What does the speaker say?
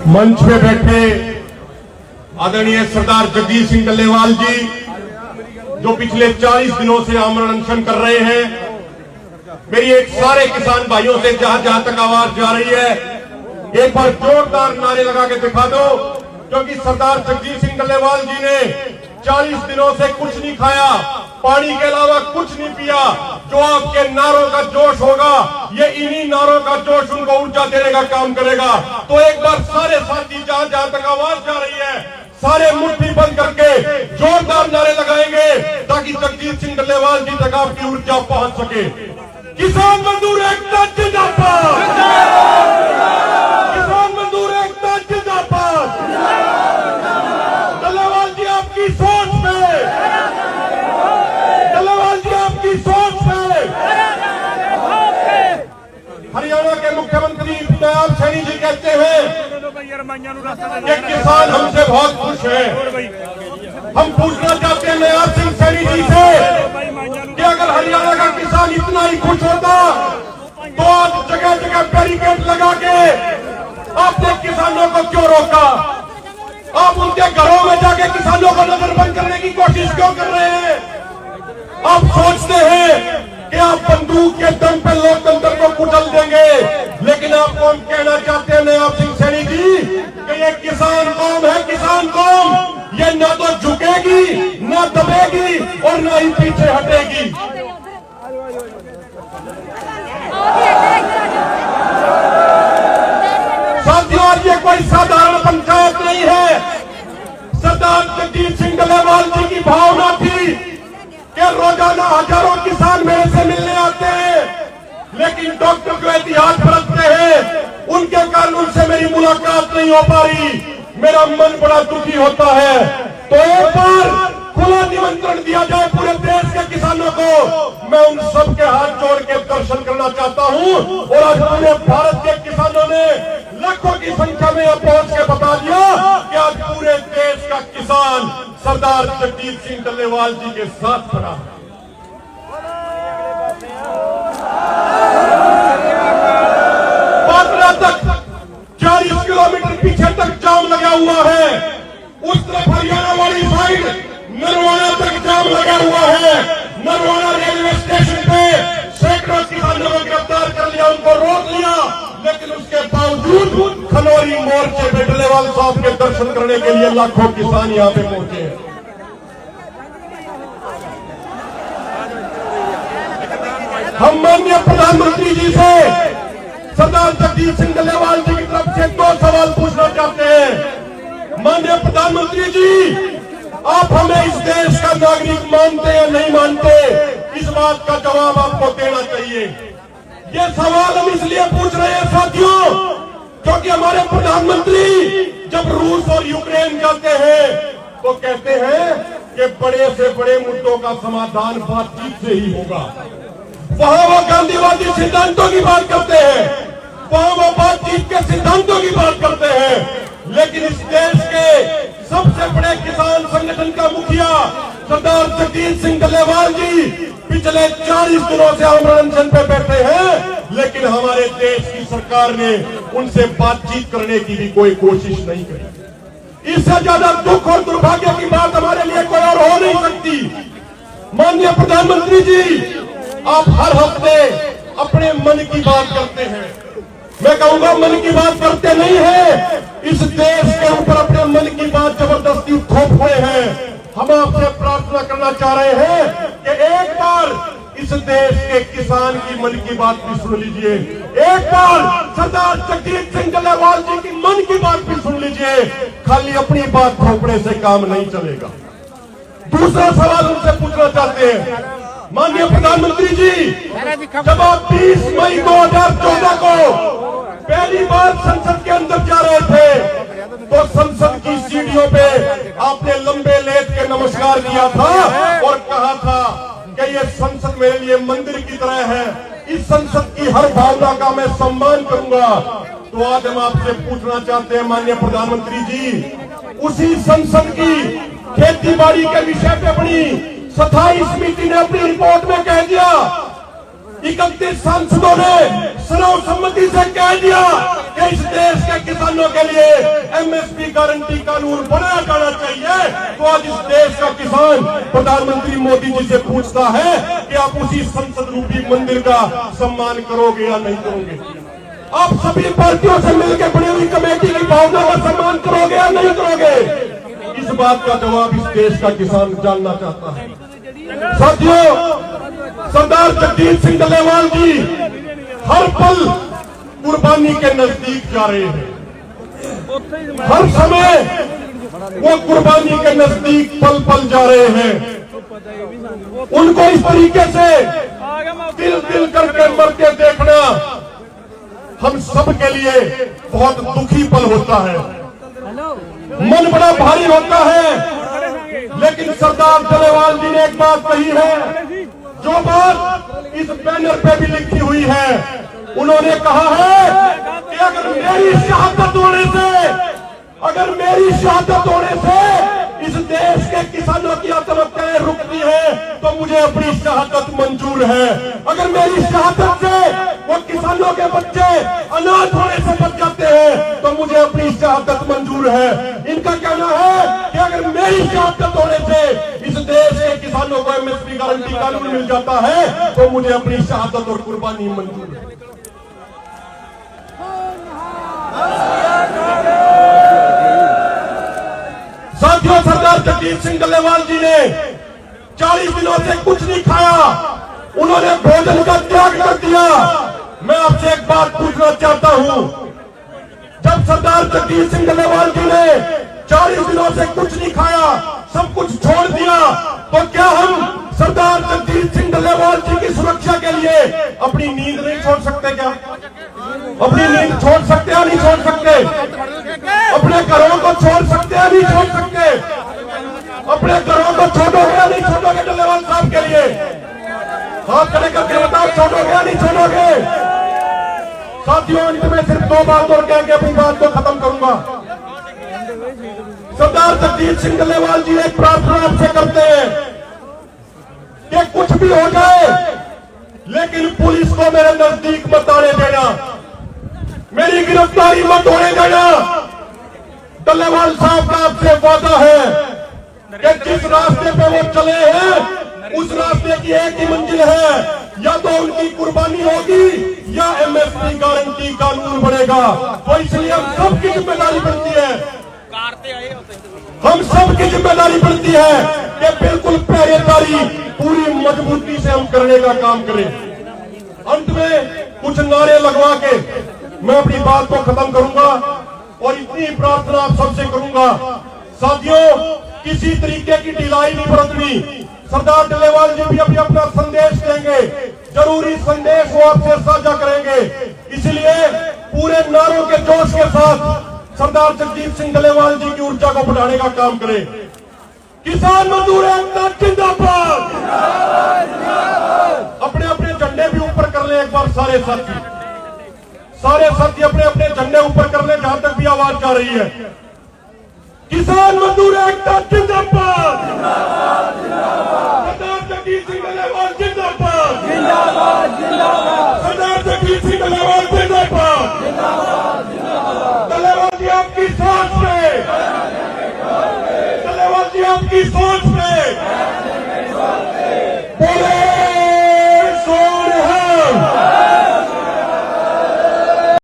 मंच पे बैठे आदरणीय सरदार जगदीश सिंह डल्लेवाल जी, जो पिछले 40 दिनों से आमरण अनशन कर रहे हैं, मेरी एक सारे किसान भाइयों से जहां जहां तक आवाज जा रही है, एक बार जोरदार नारे लगा के दिखा दो, क्योंकि सरदार जगदीश सिंह डल्लेवाल जी ने 40 दिनों से कुछ नहीं खाया, पानी के अलावा कुछ नहीं पिया। जो आपके नारों का जोश होगा, ये इन्हीं नारों का जोश उनको ऊर्जा देने का काम करेगा। तो एक बार सारे साथी जहां जहां तक आवाज जा रही है, सारे मुट्ठी बंद करके जोरदार नारे लगाएंगे, ताकि जगदीश सिंह डल्लेवाल जी तक आपकी ऊर्जा पहुंच सके। किसान मजदूर एकता जिंदाबाद, किसान मजदूर एकता जिंदाबाद। डल्लेवाल जी आपकी सोच पे, डल्लेवाल जी आपकी सोच पे। हरियाणा के मुख्यमंत्री नायब सैनी जी कहते हैं कि किसान हमसे बहुत खुश है। हम पूछना चाहते हैं नायब सिंह सैनी जी से कि अगर हरियाणा का किसान इतना ही खुश होता तो आज जगह जगह बैरिकेड लगा के आपने किसानों को क्यों रोका? आप उनके घरों में जाके किसानों को नजरबंद करने की कोशिश क्यों कर रहे हैं? आप सोचते हैं कि आप बंदूक के दम पे लोकतंत्र को कुचल देंगे, लेकिन आपको हम कहना चाहते हैं नायब सिंह सैनी जी कि ये किसान कौम है, किसान कौम ये न तो झुकेगी, न दबेगी और न ही पीछे हटेगी। साथियों, ये कोई साधारण पंचायत नहीं है। सरदार जगदीश सिंह डल्लेवाल जी की भावना थी कि रोजाना हजारों किसान मेरे से मिलने आते हैं, लेकिन डॉक्टर जो इतिहास बरतते हैं उनके कारण उनसे मेरी मुलाकात नहीं हो पा रही। मेरा मन बड़ा दुखी होता है। तो एक बार खुला निमंत्रण दिया जाए पूरे देश के किसानों को। मैं उन सब के हाथ जोड़ के दर्शन करना चाहता हूं। और आज पूरे भारत के किसानों ने लाखों की संख्या में यहां पहुंच के बता दिया कि आज पूरे देश का किसान सरदार जगदीश सिंह डल्लेवाल जी के साथ खड़ा है। पाटना तक 40 किलोमीटर पीछे तक जाम लगा हुआ है। उस तरफ हरियाणा वाली साइड नरवाना तक जाम लगा हुआ है। नरवाना रेलवे स्टेशन पे सैकड़ों किसानों को गिरफ्तार कर लिया, उनको रोक लिया, लेकिन उसके बावजूद खनौरी मोर्चे पे डल्लेवाल साहब के दर्शन करने के लिए लाखों किसान यहां पे पहुंचे हैं। हम माननीय प्रधानमंत्री जी से सरदार जगदीश सिंह डल्लेवाल जी की तरफ से 2 सवाल पूछना चाहते हैं। माननीय प्रधानमंत्री जी, आप हमें इस देश का नागरिक मानते या नहीं मानते, इस बात का जवाब आपको देना चाहिए। ये सवाल हम इसलिए पूछ रहे हैं साथियों, क्योंकि हमारे प्रधानमंत्री जब रूस और यूक्रेन जाते हैं तो कहते हैं कि बड़े से बड़े मुद्दों का समाधान बातचीत से ही होगा। वहां वो गांधीवादी सिद्धांतों की बात करते हैं, वहां वो बातचीत के सिद्धांतों की बात करते हैं, लेकिन इस देश के सबसे बड़े किसान संगठन का मुखिया सरदार जगदीश सिंह डल्लेवाल जी पिछले 40 दिनों से आमरण अनशन पे बैठे हैं, लेकिन हमारे देश की सरकार ने उनसे बातचीत करने की भी कोई कोशिश नहीं करी। इससे ज्यादा दुख और दुर्भाग्य की बात हमारे लिए कोई और हो नहीं सकती। माननीय प्रधानमंत्री जी, आप हर हफ्ते अपने मन की बात करते हैं। मैं कहूंगा मन की बात करते नहीं है, इस देश के ऊपर अपने मन की बात जबरदस्ती थोप रहे हैं। हम आपसे प्रार्थना करना चाह रहे हैं कि एक बार इस देश के किसान की मन की बात भी सुन लीजिए। एक बार सरदार जगदीश सिंह डल्लेवाल जी की मन की बात भी सुन लीजिए। खाली अपनी बात थोपने से काम नहीं चलेगा। दूसरा सवाल उनसे पूछना चाहते हैं, माननीय प्रधानमंत्री जी, जब आप 20 मई 2014 को पहली बार संसद के अंदर जा रहे थे तो संसद की सीढ़ियों पे आपने लंबे लेट के नमस्कार किया था और कहा था कि ये संसद मेरे लिए मंदिर की तरह है, इस संसद की हर भावना का मैं सम्मान करूंगा। तो आज हम आपसे पूछना चाहते हैं माननीय प्रधानमंत्री जी, उसी संसद की खेती बाड़ी के विषय पे अपनी स्थायी समिति ने अपनी रिपोर्ट में कह दिया, 31 सांसदों ने सर्वसम्मति से कह दिया कि इस देश के किसानों के लिए एमएसपी गारंटी कानून बनाया जाना चाहिए। तो आज इस देश का किसान प्रधानमंत्री मोदी जी से पूछता है कि आप उसी संसद रूपी मंदिर का सम्मान करोगे या नहीं करोगे? आप सभी पार्टियों से मिलकर बनी हुई कमेटी की भावना का सम्मान करोगे या नहीं करोगे? इस बात का जवाब इस देश का किसान जानना चाहता है। साथियों, सरदार जगजीत सिंह डल्लेवाल जी हर पल कुर्बानी के नजदीक जा रहे हैं। हर समय वो कुर्बानी के नजदीक पल पल जा रहे हैं। उनको इस तरीके से दिल दिल करके मरते देखना हम सब के लिए बहुत दुखी पल होता है, मन बड़ा भारी होता है। लेकिन सरदार डल्लेवाल जी ने एक बात कही है, जो बात इस बैनर पे भी लिखी हुई है। उन्होंने कहा है कि अगर मेरी शहादत होने से इस देश के किसानों की आत्महत्याएं रुकती है तो मुझे अपनी शहादत मंजूर है। अगर मेरी शहादत से वो किसानों के बच्चे अनाथ होने से बच जाते हैं तो मुझे अपनी शहादत मंजूर है। इनका कहना है कि अगर मेरी शहादत होने से इस देश के किसानों को एमएसपी गारंटी कानून मिल जाता है तो मुझे अपनी शहादत और कुर्बानी मंजूर है। साथियों, सरदार जगजीत सिंह डल्लेवाल जी ने 40 दिनों से कुछ नहीं खाया, उन्होंने भोजन का त्याग कर दिया। मैं आपसे एक बात पूछना चाहता हूं, जब सरदार जगजीत सिंह डल्लेवाल जी ने 40 दिनों से कुछ नहीं खाया, सब कुछ छोड़ दिया, तो क्या हम सरदार जगजीत सिंह डल्लेवाल जी की सुरक्षा के लिए अपनी नींद नहीं छोड़ सकते? क्या अपनी नींद छोड़ सकते या नहीं छोड़ सकते? अपने घरों को छोड़ सकते या नहीं छोड़ सकते? अपने घरों को छोड़ोगे या नहीं छोड़ोगे? डल्लेवाल साहब के लिए हाथ खड़े करके बताओ, छोड़ोगे या नहीं छोड़ोगे? साथियों, अंत में सिर्फ 2 बात और कह के अपनी बात को खत्म करूंगा। सरदार जगजीत सिंह डल्लेवाल जी एक प्रार्थना आपसे करते हैं कि कुछ भी हो जाए लेकिन पुलिस को मेरे नजदीक मत आने देना, मेरी गिरफ्तारी मत होने देना। डल्लेवाल साहब का आपसे वादा है कि जिस रास्ते पे वो चले हैं उस रास्ते की एक ही मंजिल है, या तो उनकी कुर्बानी होगी या एमएसपी गारंटी कानून बनेगा। तो इसलिए हम सबकी जिम्मेदारी बनती है, हम सबकी जिम्मेदारी बनती है कि बिल्कुल पहरेदारी पूरी मजबूती से हम करने का काम करें। अंत में कुछ नारे लगवा के मैं अपनी बात को खत्म करूंगा और इतनी प्रार्थना आप सबसे करूंगा। साथियों, किसी तरीके की ढिलाई नहीं बरतनी। सरदार डल्लेवाल जी भी अभी अपना संदेश देंगे, जरूरी संदेश वो आपसे साझा करेंगे। इसलिए पूरे नारों के जोश के साथ सरदार जगजीत सिंह डल्लेवाल जी की ऊर्जा को बढ़ाने का काम करें। किसान मजदूर एकता जिंदाबाद। अपने अपने झंडे भी ऊपर कर ले एक बार सारे साथी अपने अपने झंडे ऊपर कर ले जहां तक भी आवाज जा रही है। किसान मजदूर एकता जिंदाबाद। सरदार जगजीत सिंह डल्लेवाल जिंदाबाद। सरदार जगजीत सिंह डल्लेवाल जिंदाबाद। डल्लेवाल जी आपकी सोच पे, डल्लेवाल जी आपकी सोच